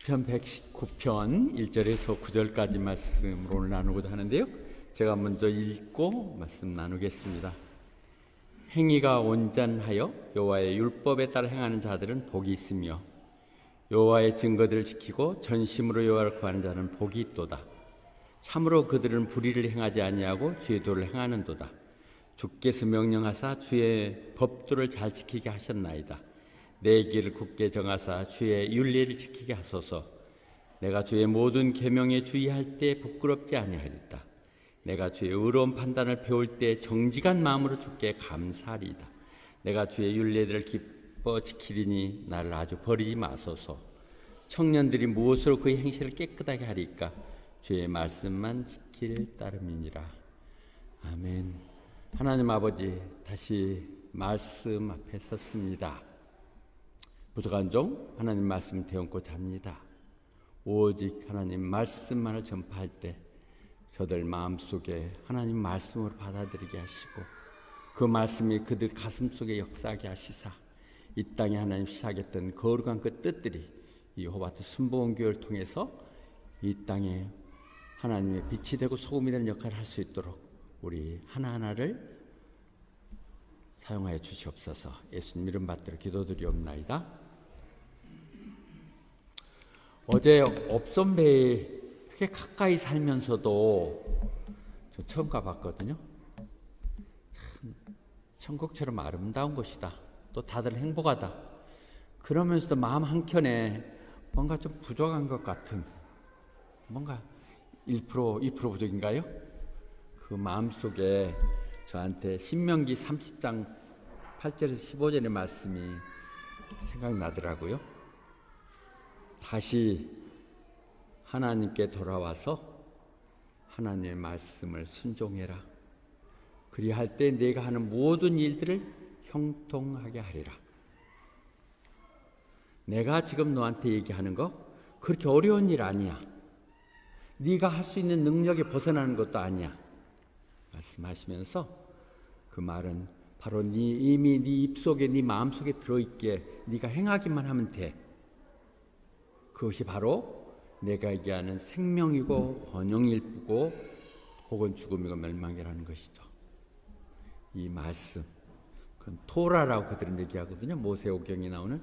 시편 119편 1절에서 9절까지 말씀을 오늘 나누고자 하는데요, 제가 먼저 읽고 말씀 나누겠습니다. 행위가 온전하여 여호와의 율법에 따라 행하는 자들은 복이 있으며 여호와의 증거들을 지키고 전심으로 여호와를 구하는 자는 복이 있도다. 참으로 그들은 불의를 행하지 아니하고 주의 도를 행하는도다. 주께서 명령하사 주의 법도를 잘 지키게 하셨나이다. 내 길을 굳게 정하사 주의 윤리를 지키게 하소서. 내가 주의 모든 계명에 주의할 때 부끄럽지 아니하리이다. 내가 주의 의로운 판단을 배울 때 정직한 마음으로 주께 감사하리이다. 내가 주의 윤례들을 기뻐 지키리니 나를 아주 버리지 마소서. 청년들이 무엇으로 그의 행실을 깨끗하게 하리까? 주의 말씀만 지킬 따름이니라. 아멘. 하나님 아버지, 다시 말씀 앞에 섰습니다. 부족한 종 하나님 말씀 되얹고 잡니다. 오직 하나님 말씀만을 전파할 때 저들 마음속에 하나님 말씀으로 받아들이게 하시고 그 말씀이 그들 가슴속에 역사하게 하시사 이 땅에 하나님 시작했던 거룩한 그 뜻들이 이 호바트 순복음교회를 통해서 이 땅에 하나님의 빛이 되고 소금이 되는 역할을 할 수 있도록 우리 하나하나를 사용하여 주시옵소서. 예수님 이름 받들어 기도드리옵나이다. 어제 업선배에 그렇게 가까이 살면서도 저 처음 가봤거든요. 참 천국처럼 아름다운 곳이다. 또 다들 행복하다. 그러면서도 마음 한켠에 뭔가 좀 부족한 것 같은, 뭔가 1%, 2% 부족인가요? 그 마음속에 저한테 신명기 30장 8절에서 15절의 말씀이 생각나더라고요. 다시 하나님께 돌아와서 하나님의 말씀을 순종해라. 그리할 때 내가 하는 모든 일들을 형통하게 하리라. 내가 지금 너한테 얘기하는 거 그렇게 어려운 일 아니야. 네가 할 수 있는 능력에 벗어나는 것도 아니야. 말씀하시면서 그 말은 바로 이미 네 입속에 네 마음속에 들어있게 네가 행하기만 하면 돼. 그것이 바로 내가 얘기하는 생명이고 번영일 뿐고 혹은 죽음이고 멸망이라는 것이죠. 이 말씀, 그건 토라라고 그들은 얘기하거든요. 모세오경이 나오는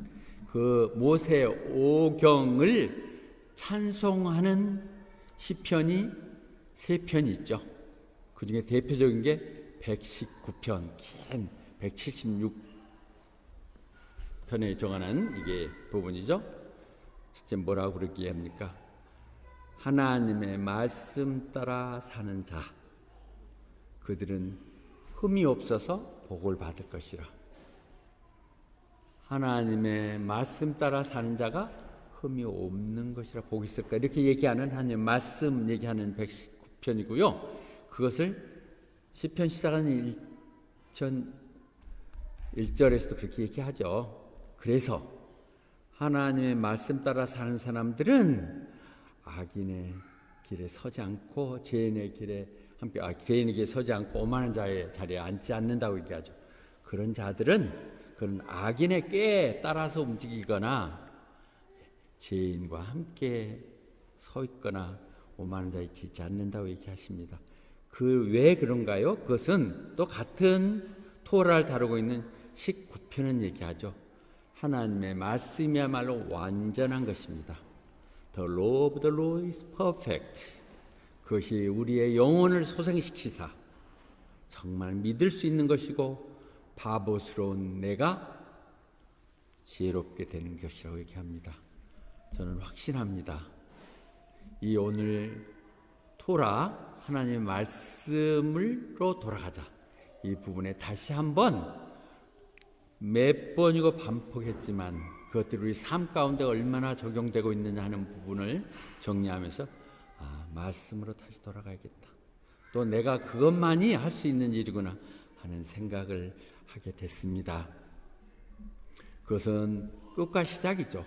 그 모세오경을 찬송하는 시편이 3편이 있죠. 그 중에 대표적인 게 119편, 긴 176편에 정하는 이게 부분이죠. 진짜 뭐라고 그렇게 합니까? 하나님의 말씀 따라 사는 자, 그들은 흠이 없어서 복을 받을 것이라. 하나님의 말씀 따라 사는 자가 흠이 없는 것이라 복이 있을까? 이렇게 얘기하는 하나님의 말씀 얘기하는 119편이고요. 그것을 시편 시작하는 1절에서도 그렇게 얘기하죠. 그래서 하나님의 말씀 따라 사는 사람들은 악인의 길에 서지 않고 죄인의 길에 죄인의 길에 서지 않고 오만한 자의 자리에 앉지 않는다고 얘기하죠. 그런 자들은 그런 악인의 꾀에 따라서 움직이거나 죄인과 함께 서 있거나 오만한 자에 지지 않는다고 얘기하십니다. 왜 그런가요? 그것은 또 같은 토라를 다루고 있는 19편은 얘기하죠. 하나님의 말씀이야말로 완전한 것입니다. The law of the Lord is perfect. 그것이 우리의 영혼을 소생시키사 정말 믿을 수 있는 것이고 바보스러운 내가 지혜롭게 되는 것이라고 얘기합니다. 저는 확신합니다. 이 오늘 토라 하나님의 말씀으로 돌아가자. 이 부분에 다시 한번 몇 번이고 반복했지만 그것들이 우리 삶 가운데 얼마나 적용되고 있느냐 하는 부분을 정리하면서 말씀으로 다시 돌아가야겠다. 또 내가 그것만이 할 수 있는 일이구나 하는 생각을 하게 됐습니다. 그것은 끝과 시작이죠.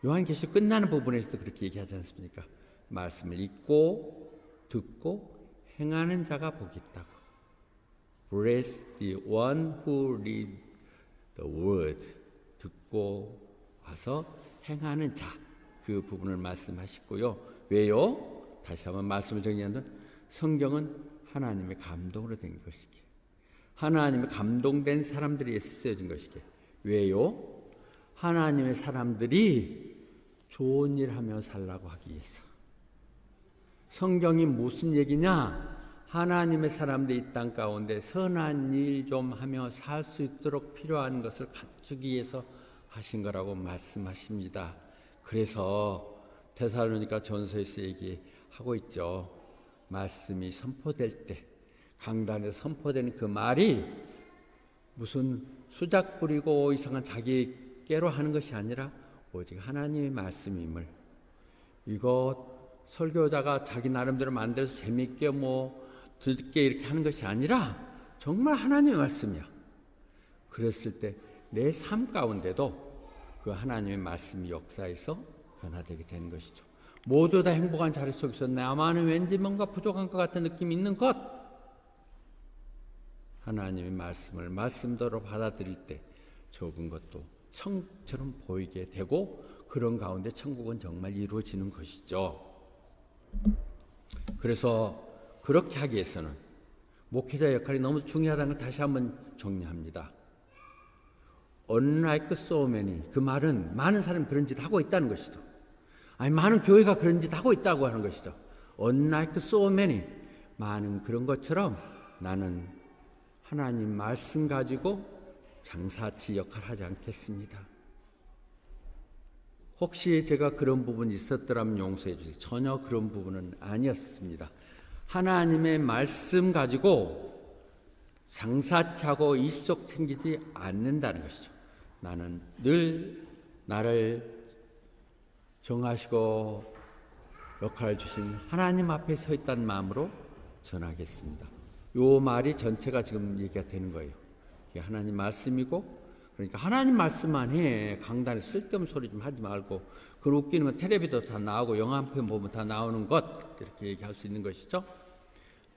요한계시록 끝나는 부분에서도 그렇게 얘기하지 않습니까? 말씀을 읽고 듣고 행하는 자가 복이 있다고. Bless the one who read the word. 듣고 와서 행하는 자, 그 부분을 말씀하시고요. 왜요? 다시 한번 말씀을 정리하면 성경은 하나님의 감동으로 된 것이기에, 하나님의 감동된 사람들이 위해서 쓰여진 것이기에. 왜요? 하나님의 사람들이 좋은 일 하며 살라고 하기 위해서. 성경이 무슨 얘기냐? 하나님의 사람들이 이 땅 가운데 선한 일 좀 하며 살 수 있도록 필요한 것을 갖추기 위해서 하신 거라고 말씀하십니다. 그래서 데살로니가 전서에서 얘기하고 있죠. 말씀이 선포될 때, 강단에서 선포되는 그 말이 무슨 수작 부리고 이상한 자기 깨로 하는 것이 아니라 오직 하나님의 말씀임을, 이거 설교자가 자기 나름대로 만들어서 재밌게 듣게 이렇게 하는 것이 아니라 정말 하나님의 말씀이야. 그랬을 때 내 삶 가운데도 그 하나님의 말씀이 역사에서 변화되게 되는 것이죠. 모두 다 행복한 자리 속에서 나만은 왠지 뭔가 부족한 것 같은 느낌이 있는 것, 하나님의 말씀을 말씀대로 받아들일 때 적은 것도 천국처럼 보이게 되고, 그런 가운데 천국은 정말 이루어지는 것이죠. 그래서 그렇게 하기 위해서는 목회자 역할이 너무 중요하다는 걸 다시 한번 정리합니다. Unlike so many, 그 말은 많은 사람이 그런 짓 하고 있다는 것이죠. 아니, 많은 교회가 그런 짓 하고 있다고 하는 것이죠. Unlike so many, 많은 그런 것처럼 나는 하나님 말씀 가지고 장사치 역할을 하지 않겠습니다. 혹시 제가 그런 부분이 있었더라면 용서해 주세요. 전혀 그런 부분은 아니었습니다. 하나님의 말씀 가지고 장사치하고 일속 챙기지 않는다는 것이죠. 나는 늘 나를 정하시고 역할을 주신 하나님 앞에 서 있다는 마음으로 전하겠습니다. 이 말이 전체가 지금 얘기가 되는 거예요. 이게 하나님 말씀이고, 그러니까 하나님 말씀만 해. 강단에 쓸데없는 소리 좀 하지 말고, 그 웃기는 건 텔레비도 다 나오고 영화 한 편 보면 다 나오는 것, 이렇게 얘기할 수 있는 것이죠.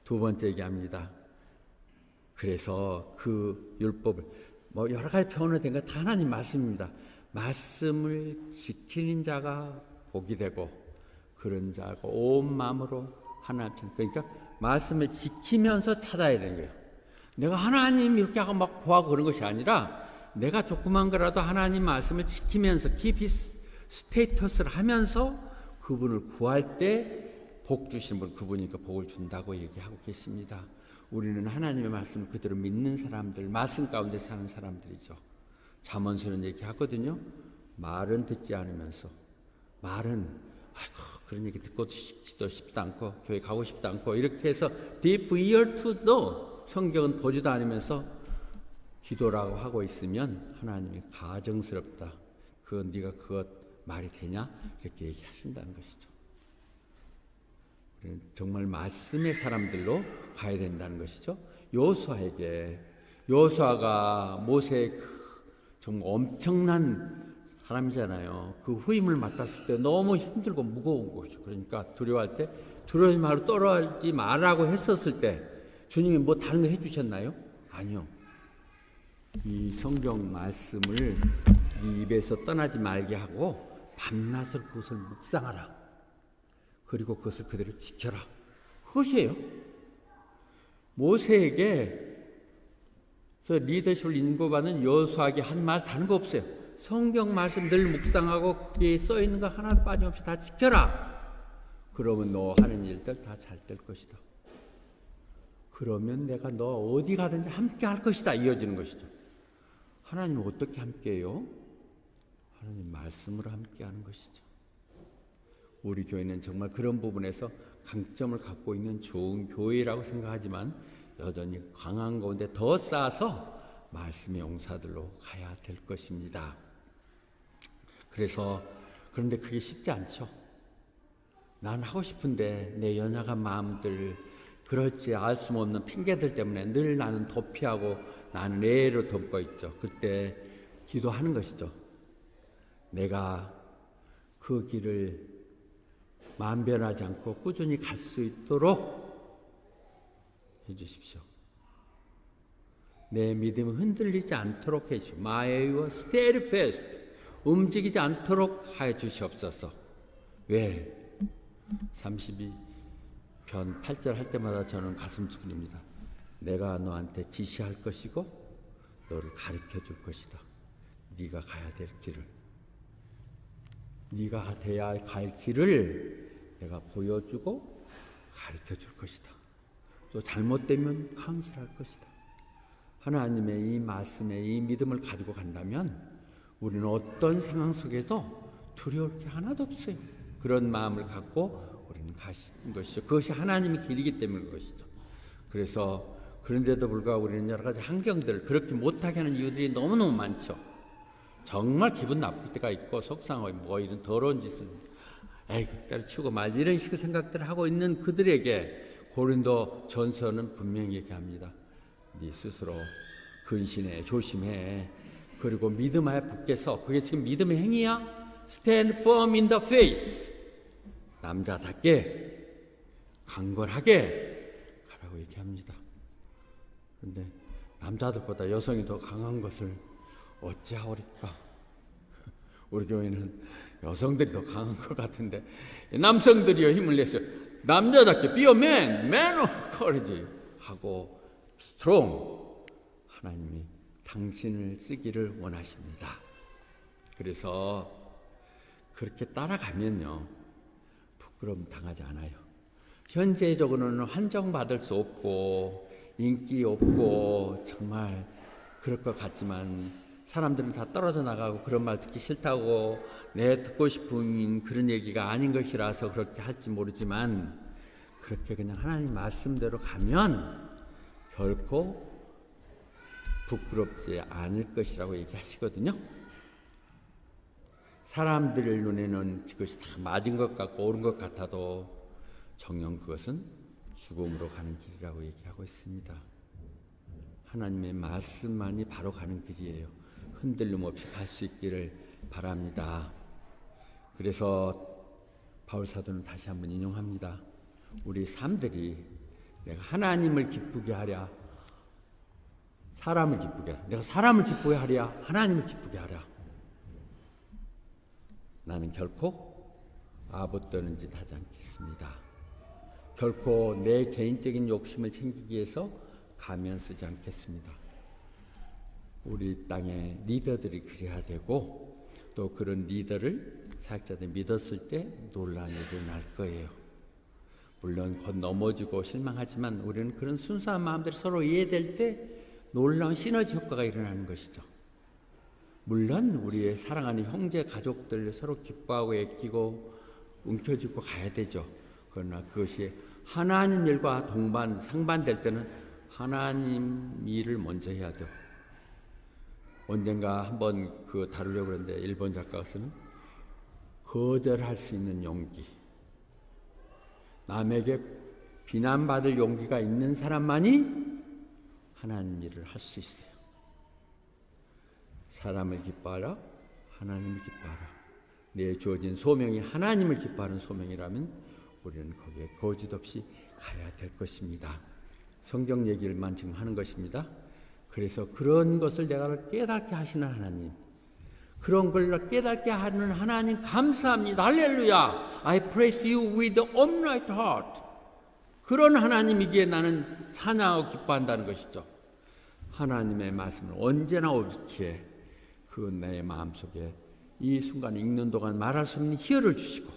두 번째 얘기합니다. 그래서 그 율법을 여러 가지 표현으로 된 건 다 하나님 말씀입니다. 말씀을 지키는 자가 복이 되고, 그런 자가 온 마음으로 하나님, 그러니까 말씀을 지키면서 찾아야 되는 거예요. 내가 하나님 이렇게 하고 막 구하고 그런 것이 아니라, 내가 조그만 거라도 하나님 말씀을 지키면서 깊이 스테이터스를 하면서 그분을 구할 때 복 주시는 분, 그분이니까 복을 준다고 얘기하고 계십니다. 우리는 하나님의 말씀을 그대로 믿는 사람들, 말씀 가운데 사는 사람들이죠. 잠언서는 얘기하거든요. 말은 듣지 않으면서, 말은 그런 얘기 듣고 싶지도 않고 교회 가고 싶지도 않고 이렇게 해서 deep ear to know, 성경은 보지도 않으면서 기도라고 하고 있으면 하나님이 가정스럽다. 네가 그것 말이 되냐? 이렇게 얘기하신다는 것이죠. 정말 말씀의 사람들로 가야 된다는 것이죠. 여호수아가 모세의 정말 엄청난 사람이잖아요. 그 후임을 맡았을 때 너무 힘들고 무거운 것이죠. 그러니까 두려워할 때 두려워하지 말고 떨어지지 말라고 했었을 때 주님이 뭐 다른 거 해주셨나요? 아니요. 이 성경 말씀을 네 입에서 떠나지 말게 하고 밤낮을 그것을 묵상하라. 그리고 그것을 그대로 지켜라. 그것이에요. 모세에게 리더십을 인고받는 여호수아에게 한 말 다른 거 없어요. 성경 말씀 늘 묵상하고 거기에 써 있는 거 하나도 빠짐없이 다 지켜라. 그러면 너 하는 일들 다 잘 될 것이다. 그러면 내가 너 어디 가든지 함께 할 것이다. 이어지는 것이죠. 하나님은 어떻게 함께해요? 하나님 말씀으로 함께하는 것이죠. 우리 교회는 정말 그런 부분에서 강점을 갖고 있는 좋은 교회라고 생각하지만 여전히 강한 가운데 더 쌓아서 말씀의 용사들로 가야 될 것입니다. 그런데 그게 쉽지 않죠. 난 하고 싶은데 내 연약한 마음들, 그럴지 알 수 없는 핑계들 때문에 늘 나는 도피하고 나는 애로 덮고 있죠. 그때 기도하는 것이죠. 내가 그 길을 마음 변하지 않고 꾸준히 갈 수 있도록 해주십시오. 내 믿음을 흔들리지 않도록 해주십시오. My way was steadfast. 움직이지 않도록 하여 주시옵소서. 왜? 32편 8절 할 때마다 저는 가슴 두근입니다. 내가 너한테 지시할 것이고 너를 가르쳐 줄 것이다. 네가 가야 될 길을, 네가 돼야 갈 길을 내가 보여주고 가르쳐 줄 것이다. 또 잘못되면 카운슬할 것이다. 하나님의 이 말씀에 이 믿음을 가지고 간다면 우리는 어떤 상황 속에도 두려울 게 하나도 없어요. 그런 마음을 갖고 우리는 가시는 것이죠. 그것이 하나님의 길이기 때문인 것이죠. 그래서 그런데도 불구하고 우리는 여러 가지 환경들, 그렇게 못하게 하는 이유들이 너무너무 많죠. 정말 기분 나쁠 때가 있고 속상하고 뭐 이런 더러운 짓을 에이구 때려치우고 말 이런 식의 생각들을 하고 있는 그들에게 고린도 전서는 분명히 얘기합니다. 네 스스로 근신해, 조심해. 그리고 믿음에 붙게서, 그게 지금 믿음의 행위야. Stand firm in the faith. 남자답게 강건하게 가라고 얘기합니다. 그런데 남자들보다 여성이 더 강한 것을 어찌하오리까? 우리 교회는 여성들이 더 강한 것 같은데 남성들이요 힘을 냈어요. 남자답게 be a man, man of courage 하고 strong. 하나님이 당신을 쓰기를 원하십니다. 그래서 그렇게 따라가면요 부끄러움 당하지 않아요. 현재적으로는 환정받을 수 없고 인기 없고 정말 그럴 것 같지만 사람들은 다 떨어져 나가고 그런 말 듣기 싫다고 내 듣고 싶은 그런 얘기가 아닌 것이라서 그렇게 할지 모르지만 그렇게 그냥 하나님 말씀대로 가면 결코 부끄럽지 않을 것이라고 얘기하시거든요. 사람들 눈에는 그것이 다 맞은 것 같고 옳은 것 같아도 정녕 그것은 죽음으로 가는 길이라고 얘기하고 있습니다. 하나님의 말씀만이 바로 가는 길이에요. 흔들림 없이 갈 수 있기를 바랍니다. 그래서 바울 사도는 다시 한번 인용합니다. 우리 삶들이 내가 하나님을 기쁘게 하랴, 사람을 기쁘게 하랴. 내가 사람을 기쁘게 하랴, 하나님을 기쁘게 하랴. 나는 결코 아부 떠는 짓 하지 않겠습니다. 결코 내 개인적인 욕심을 챙기기 위해서 가면 쓰지 않겠습니다. 우리 땅의 리더들이 그래야 되고 또 그런 리더를 사역자들이 믿었을 때 놀라운 일이 일어날 거예요. 물론 곧 넘어지고 실망하지만 우리는 그런 순수한 마음들이 서로 이해될 때 놀라운 시너지 효과가 일어나는 것이죠. 물론 우리의 사랑하는 형제 가족들 서로 기뻐하고 애끼고 움켜쥐고 가야 되죠. 그러나 그것이 하나님 일과 동반 상반될 때는 하나님 일을 먼저 해야 돼요. 언젠가 한번 다루려고 했는데 일본 작가가 쓰는 거절할 수 있는 용기, 남에게 비난받을 용기가 있는 사람만이 하나님 일을 할 수 있어요. 사람을 기뻐하라, 하나님을 기뻐하라. 내 주어진 소명이 하나님을 기뻐하는 소명이라면 우리는 거기에 거짓 없이 가야 될 것입니다. 성경 얘기를만 지금 하는 것입니다. 그래서 그런 것을 내가 깨닫게 하시는 하나님, 그런 걸 깨닫게 하는 하나님 감사합니다. 할렐루야. I praise you with upright heart. 그런 하나님이기에 나는 찬양하고 기뻐한다는 것이죠. 하나님의 말씀을 언제나 옳게 그 내 마음속에 이 순간 읽는 동안 말할 수 없는 희열을 주시고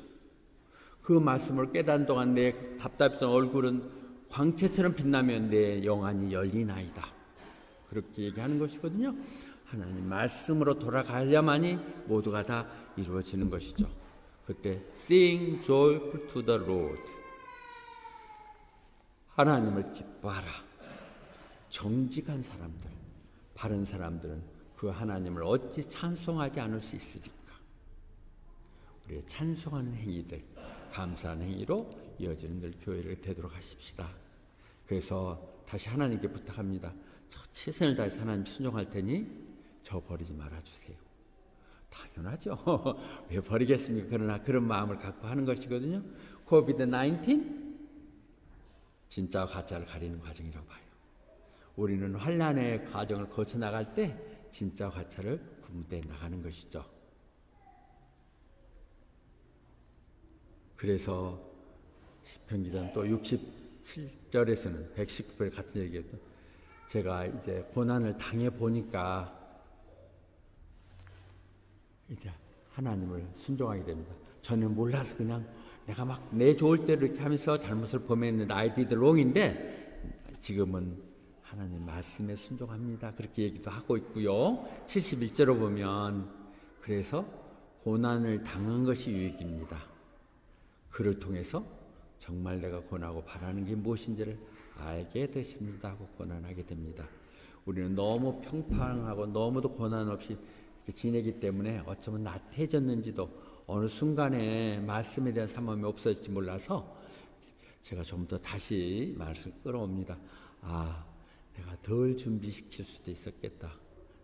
그 말씀을 깨닫는 동안 내 답답했던 얼굴은 광채처럼 빛나면 내 영안이 열리나이다. 그렇게 얘기하는 것이거든요. 하나님 말씀으로 돌아가야만이 모두가 다 이루어지는 것이죠. 그때 sing joyful to the Lord. 하나님을 기뻐하라. 정직한 사람들, 바른 사람들은 그 하나님을 어찌 찬송하지 않을 수 있으리까. 우리의 찬송하는 행위들, 감사하는 행위로 이어지는 늘 교회를 되도록 하십시다. 그래서 다시 하나님께 부탁합니다. 저 최선을 다해서 하나님 순종할 테니 저 버리지 말아주세요. 당연하죠. 왜 버리겠습니까? 그러나 그런 마음을 갖고 하는 것이거든요. 코비드-19 진짜와 가짜를 가리는 과정이라고 봐요. 우리는 환난의 과정을 거쳐 나갈 때 진짜와 가짜를 구분해 나가는 것이죠. 그래서 시편 기자는 또 67절에서는 119절 같은 얘기했죠. 제가 이제 고난을 당해 보니까 이제 하나님을 순종하게 됩니다. 저는 몰라서 그냥 내가 막 내 좋을 대로 이렇게 하면서 잘못을 범했는데 I did wrong인데 지금은 하나님 말씀에 순종합니다. 그렇게 얘기도 하고 있고요. 71절로 보면 그래서 고난을 당한 것이 유익입니다. 그를 통해서 정말 내가 권하고 바라는 게 무엇인지를 알게 되십니다 하고 고난하게 됩니다. 우리는 너무 평판하고 너무도 고난 없이 지내기 때문에 어쩌면 나태해졌는지도 어느 순간에 말씀에 대한 삼엄이 없어질지 몰라서 제가 좀 더 다시 말씀을 끌어옵니다. 아, 내가 덜 준비시킬 수도 있었겠다.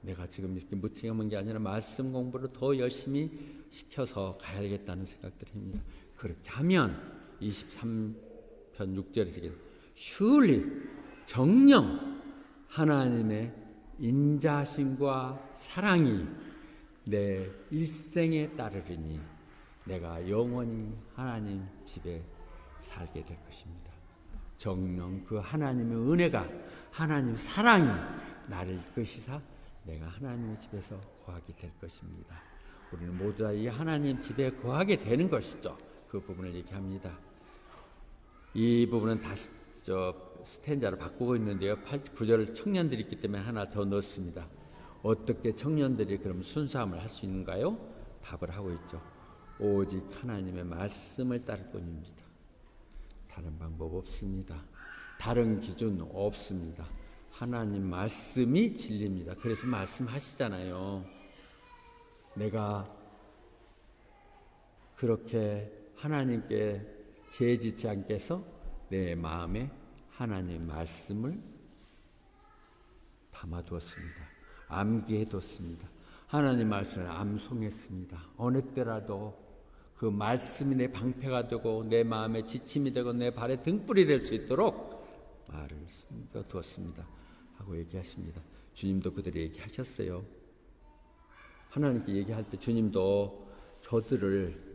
내가 지금 이렇게 무책임한 게 아니라 말씀 공부를 더 열심히 시켜서 가야겠다는 생각들이 듭니다. 그렇게 하면 23편 6절에서 surely 정녕 하나님의 인자심과 사랑이 내 일생에 따르리니 내가 영원히 하나님 집에 살게 될 것입니다. 정녕 그 하나님의 은혜가 하나님 사랑이 나를 이끄시사 내가 하나님의 집에서 거하게 될 것입니다. 우리는 모두 다 이 하나님 집에 거하게 되는 것이죠. 그 부분을 얘기합니다. 이 부분은 다시 스탠자로 바꾸고 있는데요. 9절을 청년들이 있기 때문에 하나 더 넣습니다. 어떻게 청년들이 그럼 순수함을 할 수 있는가요? 답을 하고 있죠. 오직 하나님의 말씀을 따를 뿐입니다. 다른 방법 없습니다. 다른 기준 없습니다. 하나님 말씀이 진리입니다. 그래서 말씀하시잖아요. 내가 그렇게 하나님께 죄짓지 않게 해서 내 마음에 하나님의 말씀을 담아두었습니다. 암기해뒀습니다. 하나님 말씀을 암송했습니다. 어느 때라도 그 말씀이 내 방패가 되고 내 마음에 지침이 되고 내 발에 등불이 될 수 있도록 말을 숨겨두었습니다 하고 얘기하십니다. 주님도 그들이 얘기하셨어요. 하나님께 얘기할 때 주님도 저들을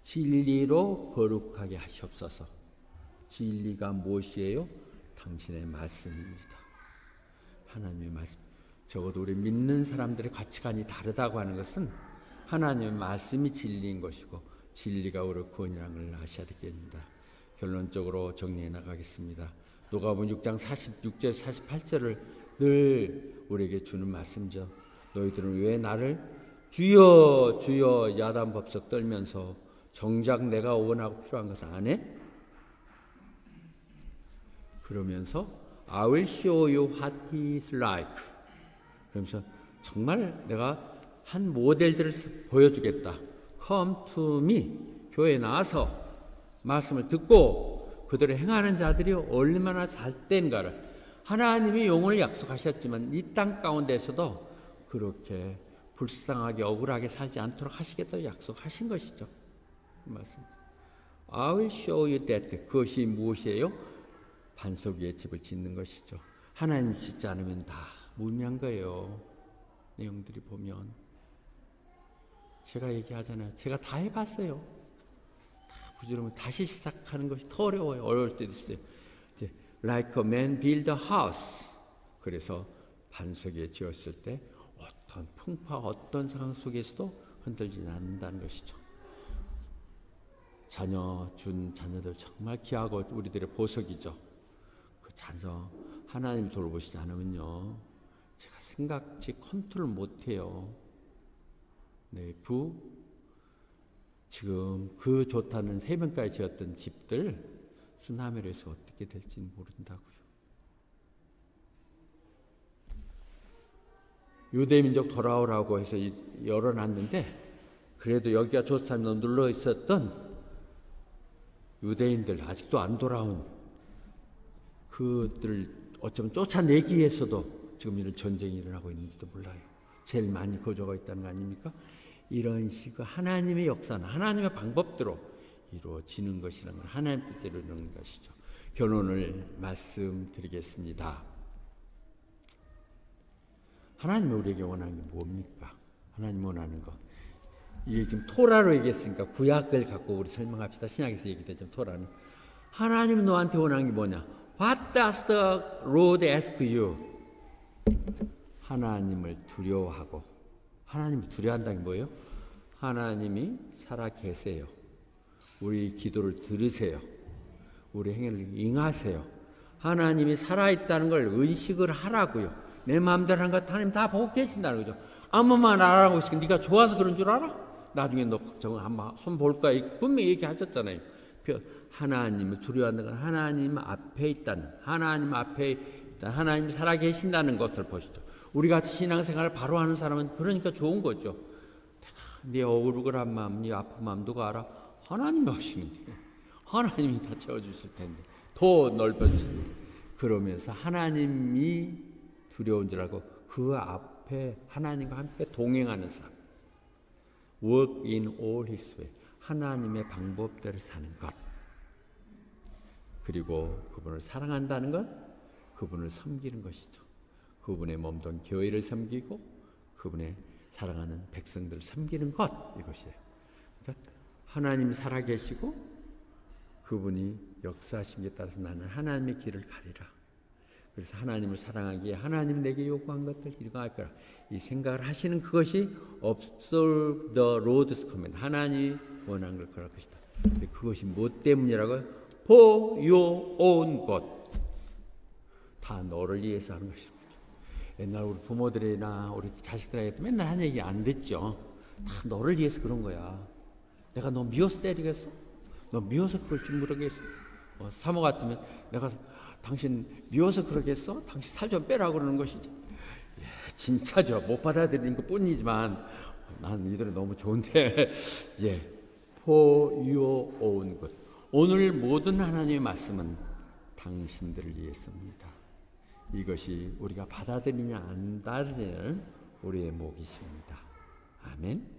진리로 거룩하게 하시옵소서. 진리가 무엇이에요? 당신의 말씀입니다. 하나님의 말씀. 적어도 우리 믿는 사람들의 가치관이 다르다고 하는 것은 하나님의 말씀이 진리인 것이고 진리가 우리 구원이라는 걸 아셔야 되겠습니다. 결론적으로 정리해 나가겠습니다. 누가복음 6장 46절 48절을 늘 우리에게 주는 말씀이죠. 너희들은 왜 나를 주여 주여 야단법석 떨면서 정작 내가 원하고 필요한 것을 안 해? 그러면서 I will show you what he is like. 그러면서 정말 내가 한 모델들을 보여주겠다. Come to me. 교회에 나와서 말씀을 듣고 그들을 행하는 자들이 얼마나 잘된가를 하나님이 영혼을 약속하셨지만 이 땅 가운데서도 그렇게 불쌍하게 억울하게 살지 않도록 하시겠다고 약속하신 것이죠. 그 말씀. I will show you that. 그것이 무엇이에요? 반석 위에 집을 짓는 것이죠. 하나님 짓지 않으면 다 무의미한 거예요. 내용들이 보면 제가 얘기하잖아요. 제가 다 해봤어요. 다 부지런히 다시 시작하는 것이 더 어려워요. 어려울 때도 있어요. 이제 like a man build a house. 그래서 반석 위에 지었을 때 어떤 풍파, 어떤 상황 속에서도 흔들리지 않는다는 것이죠. 자녀 준 자녀들 정말 귀하고 우리들의 보석이죠. 그 자녀 하나님이 돌보시지 않으면요, 제가 생각지 컨트롤 못해요. 네, 지금 그 좋다는 해변가에 지었던 집들 쓰나미로 해서 어떻게 될지 모른다고요. 유대민족 돌아오라고 해서 열어놨는데 그래도 여기가 좋다며 눌러 있었던 유대인들 아직도 안 돌아온 그들을 어쩌면 쫓아내기 위해서도 지금 이런 전쟁이 일어나고 있는지도 몰라요. 제일 많이 거저가 있다는 거 아닙니까? 이런 식의 하나님의 역사는 하나님의 방법대로 이루어지는 것이라는 걸 하나님 뜻대로 이루는 것이죠. 결론을 말씀드리겠습니다. 하나님이 우리에게 원하는 게 뭡니까? 하나님 원하는 거. 이게 지금 토라로 얘기했으니까 구약을 갖고 우리 설명합시다. 신약에서 얘기되죠. 토라는 하나님 너한테 원하는 게 뭐냐? What does the Lord ask you? 하나님을 두려워하고, 하나님을 두려워한다는 게 뭐예요? 하나님이 살아 계세요. 우리 기도를 들으세요. 우리 행위를 응하세요. 하나님이 살아있다는 걸 의식을 하라고요. 내 마음대로 한 것 하나님 다 보고 계신다는 거죠. 아무 말 안 하고 있으니까 네가 좋아서 그런 줄 알아? 나중에 너 저거 한번 손 볼 거야. 분명히 얘기하셨잖아요. 하나님을 두려워하는 건 하나님 앞에 있다는, 하나님 앞에 있다, 하나님이 살아계신다는 것을 보시죠. 우리 같이 신앙생활을 바로 하는 사람은 그러니까 좋은 거죠. 네 억울한 마음, 네 아픈 마음 누가 알아? 하나님이 하시는데, 하나님이 다 채워주실 텐데, 더 넓혀주시는데, 그러면서 하나님이 두려운 줄 알고 그 앞에 하나님과 함께 동행하는 삶, work in all His way, 하나님의 방법대로 사는 것, 그리고 그분을 사랑한다는 것, 그분을 섬기는 것이죠. 그분의 몸된 교회를 섬기고 그분의 사랑하는 백성들을 섬기는 것, 이것이에요. 그러니까 하나님이 살아계시고 그분이 역사하심에 따라서 나는 하나님의 길을 가리라. 그래서 하나님을 사랑하기에 하나님 내게 요구한 것들 이루어갈 거라. 이 생각을 하시는 그것이 observe the Lord's command. 하나님이 원하는 걸 그럴 것이다. 근데 그것이 무엇 때문이라고요? For your own good. 다 너를 위해서 하는 것이죠. 옛날 우리 부모들이나 우리 자식들에게 맨날 한 얘기 안 듣죠. 다 너를 위해서 그런 거야. 내가 너 미워서 때리겠어? 너 미워서 그럴 줄 모르겠어? 사모 같으면 내가 당신 미워서 그러겠어? 당신 살 좀 빼라 그러는 것이지. 예, 진짜죠. 못 받아들이는 것 뿐이지만 난 이들이 너무 좋은데 예, for your own good. 오늘 모든 하나님의 말씀은 당신들을 위해서입니다. 이것이 우리가 받아들이냐 안 받아들이냐는 우리의 몫이십니다. 아멘.